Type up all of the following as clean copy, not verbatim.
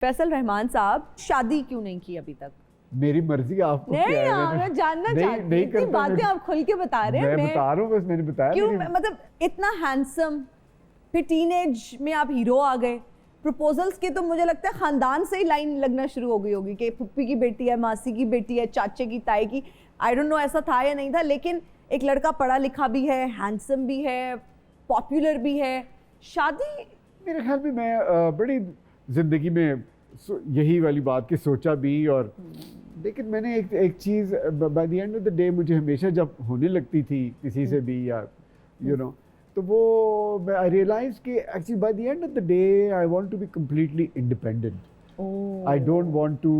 फैसल रहमान साहब, शादी क्यों नहीं की अभी तक? मेरी मर्जी, आपको नहीं क्या है? मैं जानना चाहती हूँ। इतनी बातें आप खुल के बता रहे हैं। मैं बता रहा हूँ, बस मैंने बताया। क्यों मतलब इतना हैंडसम, फिर टीनेज में आप हीरो आ गए, प्रपोजल्स के तो मुझे लगता है खानदान से ही लाइन लगना शुरू हो गई होगी कि फुप्पी की बेटी है, मासी की बेटी है, चाचे की, ताई की। आई डोंट नो ऐसा था या नहीं था, लेकिन एक लड़का पढ़ा लिखा भी है, हैंडसम भी है, पॉपुलर भी है, शादी मेरे ख्याल में मैं बड़ी जिंदगी में यही वाली बात की सोचा भी। और लेकिन मैंने एक चीज़ by the end of the day मुझे हमेशा जब होने लगती थी किसी से भी या यू नो, तो वो आई रियलाइज कि actually by the end of the day I want to be completely independent. I don't want to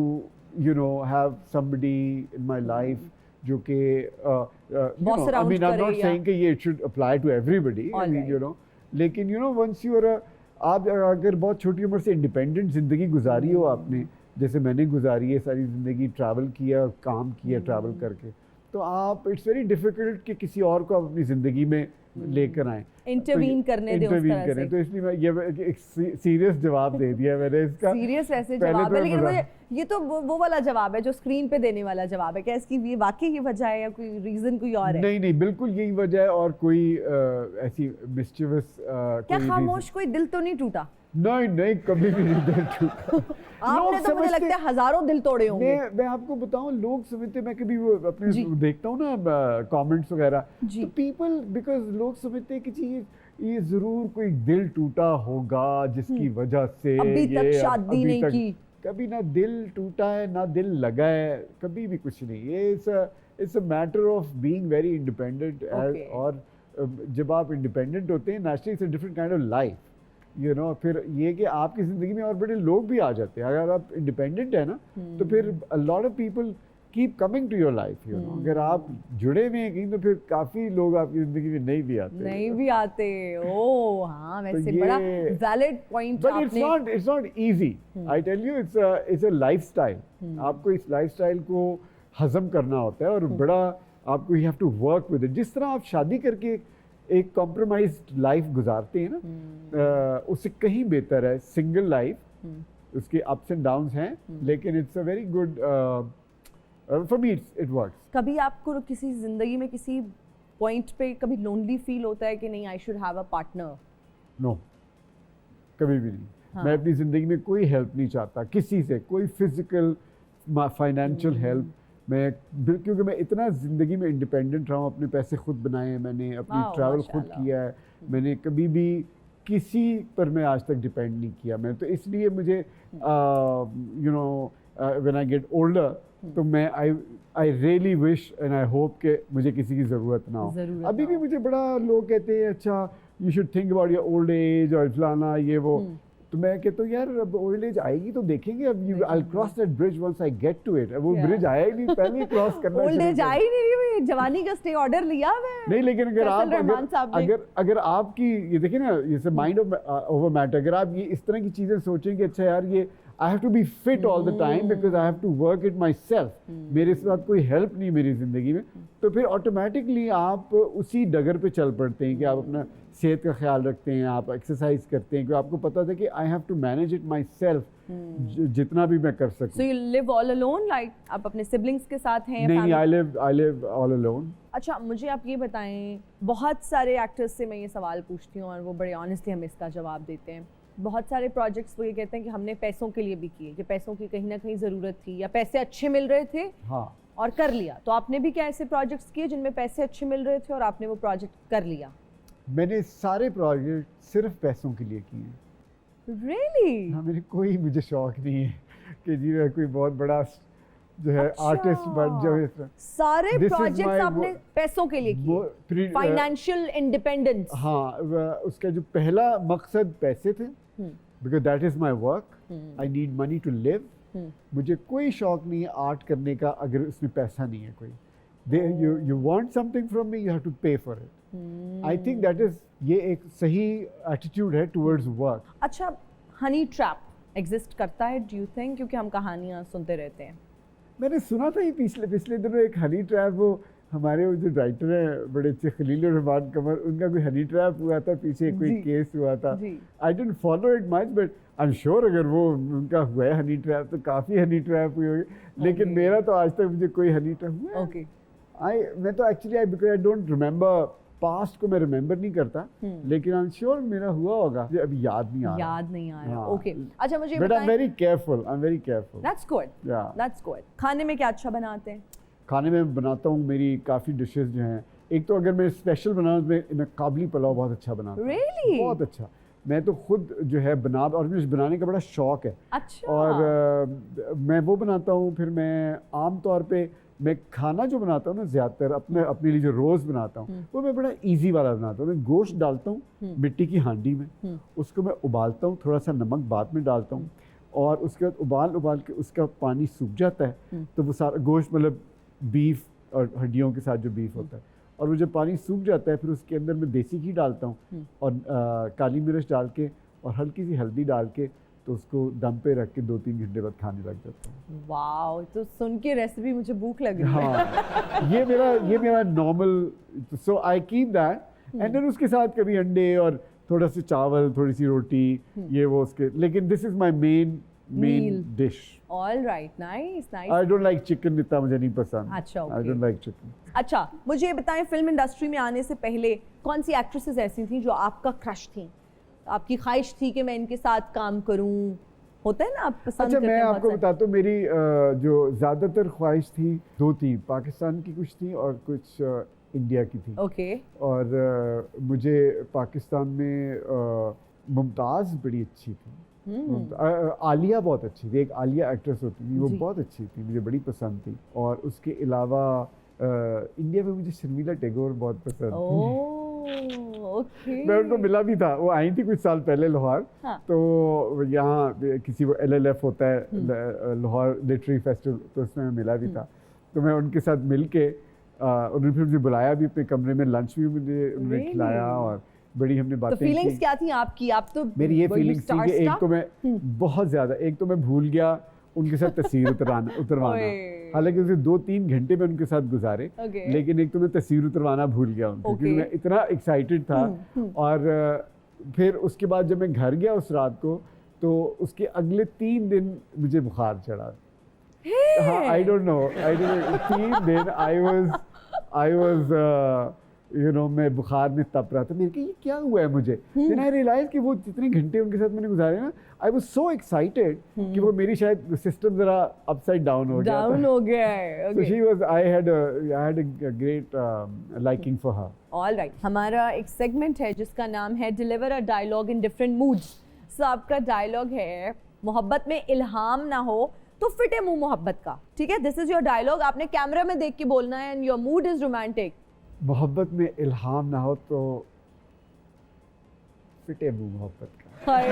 you know have somebody in my life जो कि I mean I am not saying कि ये it should apply to everybody, I mean you know, लेकिन you know once you are आप अगर बहुत छोटी उम्र से इंडिपेंडेंट ज़िंदगी गुजारी हो आपने, जैसे मैंने गुजारी है सारी ज़िंदगी, ट्रैवल किया, काम किया ट्रैवल करके, तो आप इट्स वेरी डिफ़िकल्ट कि किसी और को आप अपनी ज़िंदगी में लेकर आएं, इंटरवीन करने दें, इंटरवीन करें। तो इसलिए मैं ये एक सीरियस जवाब दे दिया मैंने इसका। सीरियस वैसे जवाब है, लेकिन मुझे ये तो वो वाला जवाब है जो स्क्रीन पे देने वाला जवाब है। क्या इसकी ये वाकई ये वजह है या कोई रीजन कोई और है? नहीं बिल्कुल यही वजह है, और कोई ऐसी मिस्चिवस क्या खामोश कोई दिल तो नहीं टूटा? नहीं कभी भी नहीं दिल टूटा। आपने तो मुझे लगता है हजारों दिल तोड़े होंगे। मैं आपको बताऊं, लोग समझते, मैं कभी वो अपने देखता हूँ ना कमेंट्स वगैरह, तो पीपल बिकॉज लोग समझते हैं कि ये जरूर कोई दिल टूटा होगा जिसकी वजह से अभी तक शादी नहीं की। कभी ना दिल टूटा है ना दिल लगा है, कभी भी कुछ नहीं। ये it's a matter of being very independent. और जब आप इंडिपेंडेंट होते हैं naturally it's a different kind of life, you no. फिर ये कि आपकी ज़िंदगी में और बड़े लोग भी आ जाते हैं अगर आप इंडिपेंडेंट है ना, तो फिर a lot of people keep coming to your life, you know. अगर आप जुड़े हुए हैं कहीं तो फिर काफ़ी लोग आपकी ज़िंदगी में नहीं भी आते। ओह हाँ, वैसे बड़ा वैलिड पॉइंट आपने। But it's not easy, I tell you, it's a lifestyle. आपको इस लाइफस्टाइल को हजम करना होता है और बड़ा आपको you have to work with it. जिस तरह आप शादी करके एक कॉम्प्रोमाइज्ड लाइफ गुजारते हैं ना, उससे कहीं बेहतर है सिंगल लाइफ। उसके अप्स एंड डाउन्स हैं, लेकिन it's a very good for me, it works. कभी आपको किसी जिंदगी में किसी पॉइंट पे कभी लोनली फील होता है कि नहीं I should have a partner? No, कभी भी नहीं। मैं अपनी ज़िंदगी में कोई हेल्प नहीं चाहता किसी से, कोई फिजिकल फाइनेंशियल हेल्प। मैं क्योंकि मैं इतना ज़िंदगी में इंडिपेंडेंट रहा हूँ, अपने पैसे खुद बनाए हैं, मैंने अपनी ट्रैवल खुद किया है, मैंने कभी भी किसी पर मैं आज तक डिपेंड नहीं किया। मैं तो इसलिए मुझे you know when I get older, तो मैं I really wish and I hope कि मुझे किसी की ज़रूरत ना हो। अभी भी मुझे बड़ा लोग कहते हैं अच्छा you should think about your old age और फलाना ये वो, तो मैं कहता हूँ यार अब ओल्ड एज आएगी तो देखेंगे, अब you I cross that bridge once I get to it. वो ब्रिज आया ही नहीं, पहले ही क्रॉस करना। ओल्ड एज आई नहीं, जवानी का स्टे ऑर्डर लिया नहीं, लेकिन अगर आपकी ये देखिए ना, ये माइंड ओवर मैटर, अगर आप ये इस तरह की चीज़ें सोचेंगे अच्छा यार ये I have to be fit all the time because I have to work it myself, मेरे साथ कोई हेल्प नहीं मेरी ज़िंदगी में, तो फिर ऑटोमेटिकली आप उसी डगर पे चल पड़ते हैं कि आप अपना सेहत का ख्याल रखते हैं, आप एक्सरसाइज करते हैं, क्योंकि आपको पता था कि I have to manage it myself जितना भी मैं कर सकूं। So you live all alone, like आप अपने सिबलिंग्स के साथ हैं? नहीं, I live all alone. अच्छा, मुझे आप ये बताएं, बहुत सारे एक्टर्स से मैं ये सवाल पूछती हूँ और वो बड़े ऑनेस्टली हमें इसका जवाब देते हैं। बहुत सारे प्रोजेक्ट्स वो ये कहते हैं कि हमने पैसों के लिए भी किए, कि पैसों की कहीं ना कहीं ज़रूरत थी या पैसे अच्छे मिल रहे थे, हाँ, और कर लिया। तो आपने भी क्या ऐसे प्रोजेक्ट्स किए जिनमें पैसे अच्छे मिल रहे थे और आपने वो प्रोजेक्ट कर लिया? मैंने सारे प्रोजेक्ट सिर्फ पैसों के लिए किए हैं। Really? हाँ, मेरे कोई मुझे शौक नहीं है कि जी मैं कोई बहुत बड़ा जो है आर्टिस्ट बन जाए। सारे प्रोजेक्ट्स आपने पैसों के लिए किए, फाइनेंशियल इंडिपेंडेंस। हाँ, उसका जो पहला मकसद पैसे थे, because that is my work, I need money to live. मुझे कोई शौक नहीं है आर्ट करने का अगर उसमें पैसा नहीं है कोई। you want something from me, you have to pay for it. I think that is ये एक सही एटीट्यूड है टुवर्ड्स वर्क। अच्छा, हनी ट्रैप एग्जिस्ट करता है डू यू थिंक? क्योंकि हम कहानियाँ सुनते रहते हैं। मैंने सुना था ये पिछले दिनों एक हनी ट्रैप, वो हमारे वो जो राइटर हैं बड़े अच्छे खलील रहमान कमर, उनका कोई हनी ट्रैप हुआ था पीछे, कोई जी। केस हुआ था। जी। I didn't follow it much but I am sure अगर वो उनका हुआ है हनी ट्रैप तो काफ़ी हनी ट्रैप हुई होगी, लेकिन Okay. मेरा तो आज तक मुझे कोई हनी ट्रैप हुआ है। ओके मैं तो actually because I don't remember, past को मैं रिमेंबर नहीं करता, लेकिन आई एम श्योर मेरा हुआ होगा, मुझे अभी याद नहीं आ रहा। याद नहीं आ रहा। हाँ। ओके अच्छा मुझे बट आई एम बताएं। Very careful, I am very careful. That's good, या दैट्स गुड। खाने में क्या अच्छा बनाते हैं? खाने में बनाता हूँ, मेरी काफ़ी डिशेस जो हैं, एक तो अगर मैं स्पेशल बनाऊँ तो मैं काबली पुलाव बहुत अच्छा बनाता हूँ। Really? बहुत अच्छा। मैं तो खुद जो है और मुझे बनाने का बड़ा शौक है। अच्छा। और मैं वो बनाता हूँ। फिर मैं आम तौर पे मैं खाना जो बनाता हूँ ना ज़्यादातर अपने लिए जो रोज़ बनाता हूँ वो मैं बड़ा इजी वाला बनाता हूँ। मैं गोश्त डालता हूँ मिट्टी की हांडी में, उसको मैं उबालता हूँ, थोड़ा सा नमक बाद में डालता हूँ, और उसके बाद उबाल के उसका पानी सूख जाता है, तो वो सारा गोश्त मतलब बीफ और हड्डियों के साथ जो बीफ होता है, और वो जब पानी सूख जाता है फिर उसके अंदर मैं देसी घी डालता हूँ और काली मिर्च डाल के और हल्की सी हल्दी डाल के, तो उसको दम पे रख के 2-3 घंटे बाद खाने लग जाता हूँ। वाओ, तो सुन के रेसिपी मुझे भूख लग रही है। हाँ, ये मेरा normal, so I keep that and then उसके साथ कभी अंडे और थोड़ा सा चावल, थोड़ी सी रोटी, ये वो उसके, लेकिन this is my main Meal. Dish. All right, nice nice. I don't like chicken, इतना मुझे नहीं पसंद। अच्छा, आई okay. Don't like chicken. अच्छा मुझे ये बताएं, फिल्म इंडस्ट्री में आने से पहले कौन सी एक्ट्रेसेस ऐसी थी जो आपका क्रश थी, आपकी ख्वाहिश थी कि मैं इनके साथ काम करूं? होता है ना, आप पसंद अच्छा, करते मैं हैं बहुत आपको सारे। बताता हूँ, मेरी जो ज़्यादातर ख्वाहिश थी 2 थी, पाकिस्तान की कुछ थी और कुछ इंडिया की थी। ओके और मुझे पाकिस्तान में मुमताज़ बड़ी अच्छी थी। आलिया बहुत अच्छी थी, एक आलिया एक्ट्रेस होती थी, वो जी। बहुत अच्छी थी, मुझे बड़ी पसंद थी। और उसके अलावा इंडिया में मुझे शर्मिला टैगोर बहुत पसंद थी। ओके मैं उनको मिला भी था, वो आई थी कुछ साल पहले लाहौर। हाँ। तो यहाँ किसी वो LLF होता है, लाहौर लिटरेरी फेस्टिवल, तो उसमें मैं मिला भी था। तो मैं उनके साथ मिल के उन्होंने फिर मुझे बुलाया भी अपने कमरे में, लंच भी मुझे उन्होंने Really? खिलाया और बड़ी हमने तो बातें फीलिंग्स की। क्या थी आपकी? आप तो मेरी ये were you फीलिंग्स थी कि एक तो मैं starstruck? बहुत ज़्यादा, एक तो मैं भूल गया उनके साथ तस्वीर उतरवाना। ओए। हालांकि उसे 2-3 घंटे में उनके साथ गुजारे, Okay. लेकिन एक तो मैं तस्वीर उतरवाना भूल गया उनकी, क्योंकि Okay. मैं इतना एक्साइटेड था। और फिर उसके बाद जब मैं घर गया उस रात को, तो उसके अगले 3 दिन मुझे बुखार चढ़ा। हाँ, आई डोंट नो 3 दिन आई वाज यू नो, मैं बुखार में तप रहा था। मैंने कहा ये क्या हुआ है मुझे? देन आई रियलाइज कि वो जितने घंटे उनके साथ मैंने गुजारे ना, आई वाज सो एक्साइटेड कि वो मेरी शायद सिस्टम जरा अपसाइड डाउन हो गया था। डाउन हो गया है। So she was, I had a great liking for her. All right, हमारा एक सेगमेंट है जिसका नाम है deliver a dialogue in different moods. So आपका डायलॉग है, मोहब्बत में इल्हाम ना हो तो फिटे मुंह मोहब्बत का। ठीक है, दिस इज योर डायलॉग, आपने कैमरा में देख के बोलना है and your mood is romantic. मोहब्बत में इल्हाम ना हो तो फिटे मुंह मोहब्बत का। हाय